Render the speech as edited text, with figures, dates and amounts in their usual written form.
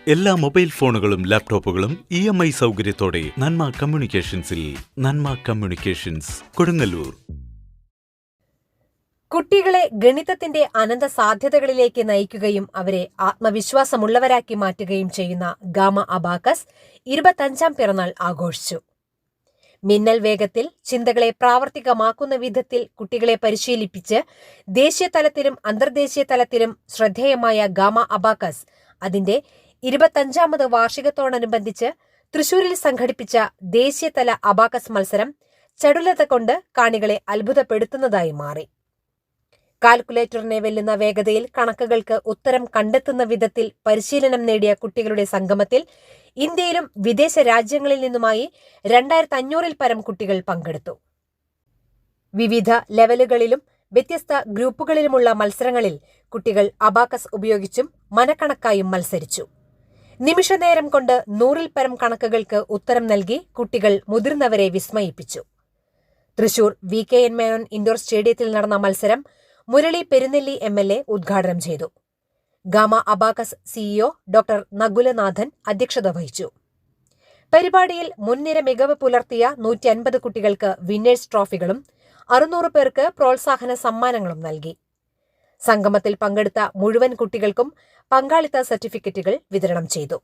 എല്ലാ മൊബൈൽ ഫോണുകളും ലാപ്ടോപ്പുകളും EMI സൗകര്യത്തോടെ നന്മ കമ്മ്യൂണിക്കേഷൻസിൽ. നന്മ കമ്മ്യൂണിക്കേഷൻസ്, കൊടുങ്ങല്ലൂർ. കുട്ടികളെ ഗണിതത്തിന്റെ അനന്ത സാധ്യതകളിലേക്ക് നയിക്കുകയും അവരെ ആത്മവിശ്വാസമുള്ളവരാക്കി മാറ്റുകയും ചെയ്യുന്ന ഗാമ അബാക്കസ് 25ാം പിറന്നാൾ ആഘോഷിച്ചു. മിന്നൽ വേഗത്തിൽ ചിന്തകളെ പ്രാവർത്തികമാക്കുന്ന വിധത്തിൽ കുട്ടികളെ പരിശീലിപ്പിച്ച് ദേശീയ തലത്തിലും അന്തർദേശീയ തലത്തിലും ശ്രദ്ധേയമായ ഗാമ അബാക്കസ് അതിന്റെ 25ാമത് വാർഷികത്തോടനുബന്ധിച്ച് തൃശൂരിൽ സംഘടിപ്പിച്ച ദേശീയതല അബാക്കസ് മത്സരം ചടുലത കൊണ്ട് കാണികളെ അത്ഭുതപ്പെടുത്തുന്നതായി മാറി. കാൽക്കുലേറ്ററിനെ വെല്ലുന്ന വേഗതയിൽ കണക്കുകൾക്ക് ഉത്തരം കണ്ടെത്തുന്ന വിധത്തിൽ പരിശീലനം നേടിയ കുട്ടികളുടെ സംഗമത്തിൽ ഇന്ത്യയിലും വിദേശ രാജ്യങ്ങളിൽ നിന്നുമായി 2500-ൽ പരം കുട്ടികൾ പങ്കെടുത്തു. വിവിധ ലെവലുകളിലും വ്യത്യസ്ത ഗ്രൂപ്പുകളിലുമുള്ള മത്സരങ്ങളിൽ കുട്ടികൾ അബാക്കസ് ഉപയോഗിച്ചും മനക്കണക്കായും മത്സരിച്ചു. നിമിഷനേരം കൊണ്ട് 100-ൽ പരം കണക്കുകൾക്ക് ഉത്തരം നൽകി കുട്ടികൾ മുതിർന്നവരെ വിസ്മയിപ്പിച്ചു. തൃശൂർ VKN മേനോൻ ഇൻഡോർ സ്റ്റേഡിയത്തിൽ നടന്ന മത്സരം മുരളി പെരുന്നെല്ലി MLA ഉദ്ഘാടനം ചെയ്തു. ഗാമ അബാക്കസ് CEO ഡോക്ടർ നകുലനാഥൻ അധ്യക്ഷത വഹിച്ചു. പരിപാടിയിൽ മുൻനിര മികവ് പുലർത്തിയ 150 കുട്ടികൾക്ക് വിന്നേഴ്സ് ട്രോഫികളും 600 പേർക്ക് പ്രോത്സാഹന സമ്മാനങ്ങളും നൽകി. സംഗമത്തിൽ പങ്കെടുത്ത മുഴുവൻ കുട്ടികൾക്കും പങ്കാളിത്ത സർട്ടിഫിക്കറ്റുകൾ വിതരണം ചെയ്തു.